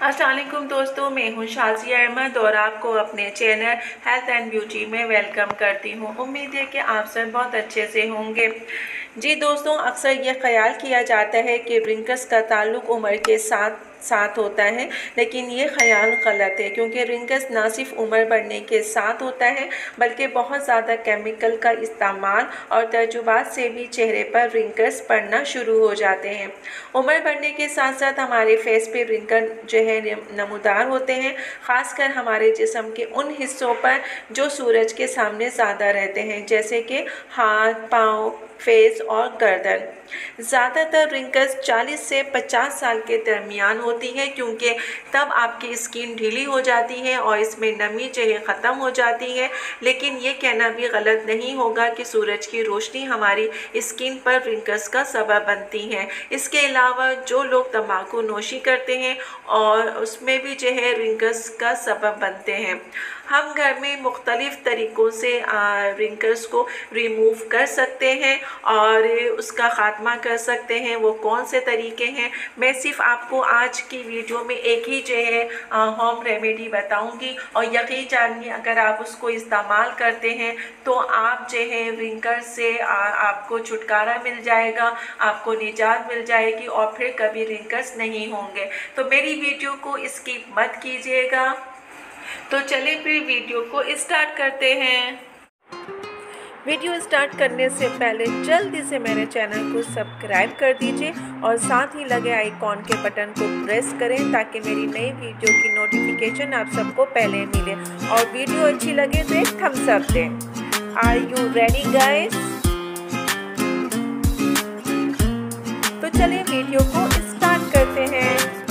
अस्सलाम वालेकुम दोस्तों, मैं हूं शाज़िया अहमद और आपको अपने चैनल हेल्थ एंड ब्यूटी में वेलकम करती हूं। उम्मीद है कि आप सब बहुत अच्छे से होंगे। जी दोस्तों, अक्सर ये ख्याल किया जाता है कि रिंकल्स का ताल्लुक उम्र के साथ साथ होता है, लेकिन ये ख्याल गलत है क्योंकि रिंकल्स ना सिर्फ उम्र बढ़ने के साथ होता है बल्कि बहुत ज़्यादा केमिकल का इस्तेमाल और तजुर्बात से भी चेहरे पर रिंकल्स पड़ना शुरू हो जाते हैं। उम्र बढ़ने के साथ साथ हमारे फेस पे रिंकल जो है नमूदार होते हैं, ख़ासकर हमारे जिस्म के उन हिस्सों पर जो सूरज के सामने ज़्यादा रहते हैं, जैसे कि हाथ, पाँव, फेस और गर्दन। ज़्यादातर रिंकल्स 40 से 50 साल के दरमियान होती है क्योंकि तब आपकी स्किन ढीली हो जाती है और इसमें नमी जो है ख़त्म हो जाती है। लेकिन ये कहना भी गलत नहीं होगा कि सूरज की रोशनी हमारी स्किन पर रिंकल्स का सबब बनती है। इसके अलावा जो लोग तंबाकू नोशी करते हैं और उसमें भी जो है रिंकल्स का सबब बनते हैं। हम घर में मुख्तलिफ़ तरीक़ों से रिंकल्स को रिमूव कर सकते हैं और उसका ख़ात्मा कर सकते हैं। वो कौन से तरीके हैं, मैं सिर्फ आपको आज की वीडियो में एक ही जो है होम रेमेडी बताऊंगी और यकीन जानिए अगर आप उसको इस्तेमाल करते हैं तो आप जो है रिंकल्स से आपको छुटकारा मिल जाएगा, आपको निजात मिल जाएगी और फिर कभी रिंकल्स नहीं होंगे। तो मेरी वीडियो को स्किप मत कीजिएगा। तो चलिए फिर वीडियो को स्टार्ट करते हैं। वीडियो स्टार्ट करने से पहले जल्दी से मेरे चैनल को सब्सक्राइब कर दीजिए और साथ ही लगे आइकॉन के बटन को प्रेस करें ताकि मेरी नई वीडियो की नोटिफिकेशन आप सबको पहले मिले और वीडियो अच्छी लगे तो एक थम्स अप दें। Are you ready guys? तो चलिए वीडियो को स्टार्ट करते हैं।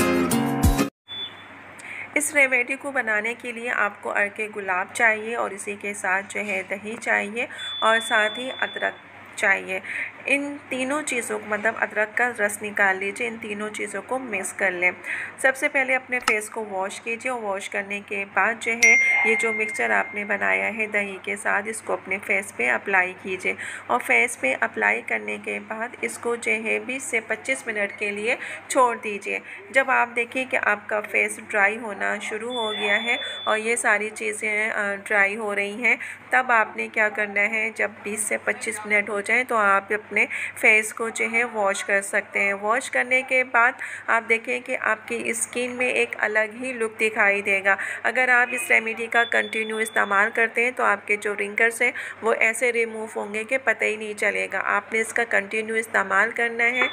इस रेमेडी को बनाने के लिए आपको अर्के गुलाब चाहिए और इसी के साथ जो है दही चाहिए और साथ ही अदरक चाहिए। इन तीनों चीज़ों को मतलब अदरक का रस निकाल लीजिए, इन तीनों चीज़ों को मिक्स कर लें। सबसे पहले अपने फेस को वॉश कीजिए और वॉश करने के बाद जो है ये जो मिक्सचर आपने बनाया है दही के साथ इसको अपने फेस पे अप्लाई कीजिए और फेस पे अप्लाई करने के बाद इसको जो है 20 से 25 मिनट के लिए छोड़ दीजिए। जब आप देखिए कि आपका फेस ड्राई होना शुरू हो गया है और ये सारी चीज़ें ड्राई हो रही हैं, तब आपने क्या करना है, जब 20 से 25 मिनट हो जाए तो आप अपने फेस को जो है वॉश कर सकते हैं। वॉश करने के बाद आप देखें कि आपकी स्किन में एक अलग ही लुक दिखाई देगा। अगर आप इस रेमेडी का कंटिन्यू इस्तेमाल करते हैं तो आपके जो रिंकल्स हैं वो ऐसे रिमूव होंगे कि पता ही नहीं चलेगा। आपने इसका कंटिन्यू इस्तेमाल करना है।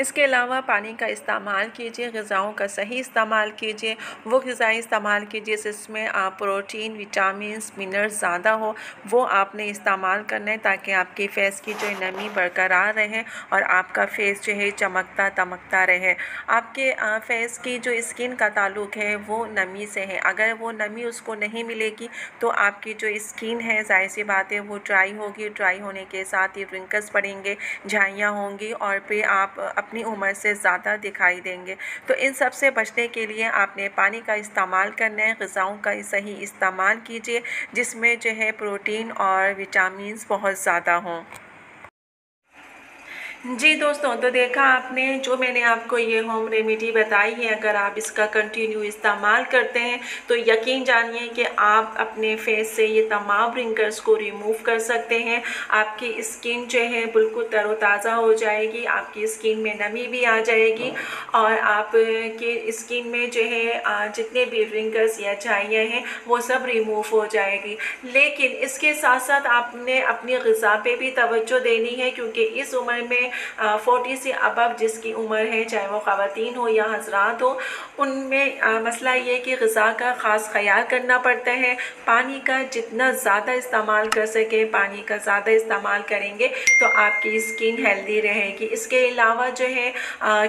इसके अलावा पानी का इस्तेमाल कीजिए, ग़िज़ाओं का सही इस्तेमाल कीजिए, वो ग़िज़ाएँ इस्तेमाल कीजिए जिसमें प्रोटीन, विटामिन्स, मिनरल्स ज़्यादा हो, वो आपने इस्तेमाल करना है ताकि आपकी फेस की जो नमी बरकरार रहे और आपका फेस जो है चमकता दमकता रहे। आपके फेस की जो स्किन का ताल्लुक़ है वो नमी से है। अगर वो नमी उसको नहीं मिलेगी तो आपकी जो स्किन है ज़ाहिर सी बात है वो ड्राई होगी। ड्राई होने के साथ ही रिंकल्स पड़ेंगे, झाइयाँ होंगी और फिर आप अपनी उम्र से ज़्यादा दिखाई देंगे। तो इन सब से बचने के लिए आपने पानी का इस्तेमाल करना है, ग़िज़ाओं का सही इस्तेमाल कीजिए जिसमें जो है प्रोटीन और विटामिन्स बहुत ज़्यादा हों। जी दोस्तों, तो देखा आपने जो मैंने आपको ये होम रेमेडी बताई है, अगर आप इसका कंटिन्यू इस्तेमाल करते हैं तो यकीन जानिए कि आप अपने फेस से ये तमाम रिंकल्स को रिमूव कर सकते हैं। आपकी स्किन जो है बिल्कुल तरोताज़ा हो जाएगी, आपकी स्किन में नमी भी आ जाएगी और आपके स्किन में जो है जितने भी रिंकल्स या झाइयाँ हैं वो सब रिमूव हो जाएगी। लेकिन इसके साथ साथ आपने अपनी ग़िज़ा पे भी तवज्जो देनी है क्योंकि इस उम्र में 40 से अबव जिसकी उम्र है, चाहे वो ख़वातीन हो या हज़रात हो, उनमें मसला ये कि ग़िज़ा का ख़ास ख़याल करना पड़ता है। पानी का जितना ज़्यादा इस्तेमाल कर सके, पानी का ज़्यादा इस्तेमाल करेंगे तो आपकी स्किन हेल्दी रहेगी। इसके अलावा जो है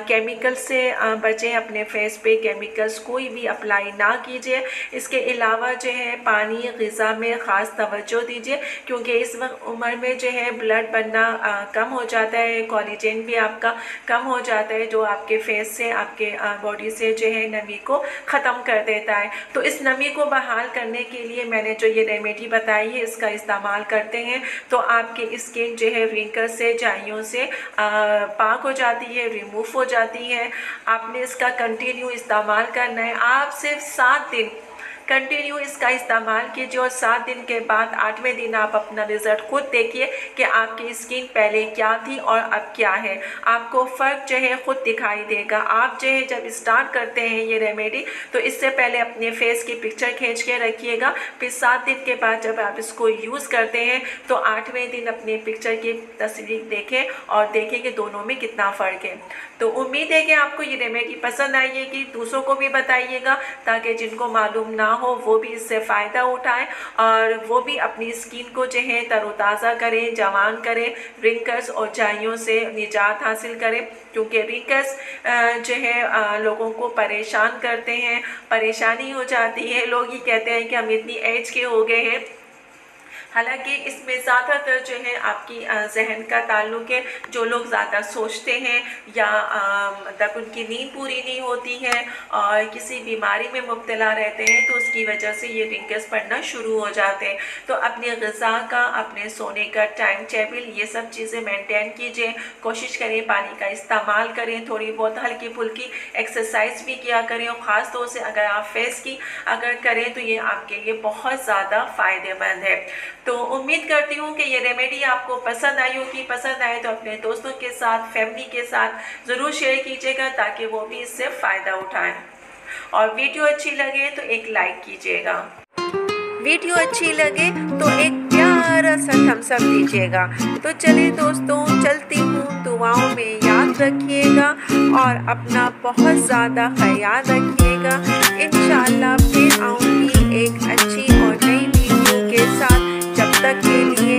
केमिकल से बचें, अपने फेस पे केमिकल्स कोई भी अप्लाई ना कीजिए। इसके अलावा जो है पानी, ग़िज़ा में ख़ास तवज्जो दीजिए क्योंकि इस वक्त उम्र में जो है ब्लड बनना कम हो जाता है, कोलेजन भी आपका कम हो जाता है, जो आपके फेस से, आपके बॉडी से जो है नमी को ख़त्म कर देता है। तो इस नमी को बहाल करने के लिए मैंने जो ये रेमेडी बताई है इसका इस्तेमाल करते हैं तो आपकी स्किन जो है रिंकल से, झाइयों से पाक हो जाती है, रिमूव हो जाती है। आपने इसका कंटिन्यू इस्तेमाल करना है। आप सिर्फ 7 दिन कंटिन्यू इसका इस्तेमाल कीजिए और 7 दिन के बाद 8वें दिन आप अपना रिज़ल्ट खुद देखिए कि आपकी स्किन पहले क्या थी और अब क्या है। आपको फ़र्क जो है खुद दिखाई देगा। आप जो है जब स्टार्ट करते हैं ये रेमेडी तो इससे पहले अपने फेस की पिक्चर खींच के रखिएगा। फिर 7 दिन के बाद जब आप इसको यूज़ करते हैं तो 8वें दिन अपने पिक्चर की तस्वीर देखें और देखें कि दोनों में कितना फ़र्क है। तो उम्मीद है कि आपको ये रेमेडी पसंद आएगी, दूसरों को भी बताइएगा ताकि जिनको मालूम ना हो वो भी इससे फ़ायदा उठाएं और वो भी अपनी स्किन को जो है तरोताज़ा करें, जवान करें, रिंकल्स और झाइयों से निजात हासिल करें। क्योंकि रिंकल्स जो है लोगों को परेशान करते हैं, परेशानी हो जाती है। लोग ही कहते हैं कि हम इतनी एज के हो गए हैं, हालांकि इसमें ज़्यादातर जो है आपकी जहन का ताल्लुक है। जो लोग ज़्यादा सोचते हैं या मतलब उनकी नींद पूरी नहीं होती है और किसी बीमारी में मुब्तला रहते हैं तो उसकी वजह से ये रिंकल्स पड़ना शुरू हो जाते हैं। तो अपनी ग़िज़ा का, अपने सोने का टाइम टेबल, ये सब चीज़ें मेंटेन कीजिए। कोशिश करें पानी का इस्तेमाल करें, थोड़ी बहुत हल्की फुल्की एक्सरसाइज भी किया करें और ख़ास तौर से अगर आप फेस की अगर करें तो ये आपके लिए बहुत ज़्यादा फ़ायदेमंद है। तो उम्मीद करती हूँ कि ये रेमेडी आपको पसंद आई होगी। पसंद आए तो अपने दोस्तों के साथ, फैमिली के साथ ज़रूर शेयर कीजिएगा ताकि वो भी इससे फ़ायदा उठाएं। और वीडियो अच्छी लगे तो एक लाइक कीजिएगा। वीडियो अच्छी लगे तो एक प्यारा सा थम्स अप दीजिएगा। तो चलिए दोस्तों, चलती हूँ, दुआओं में याद रखिएगा और अपना बहुत ज़्यादा ख्याल रखिएगा। इंशाअल्लाह फिर आऊँगी एक अच्छी और नई वीडियो के साथ। जब तक के लिए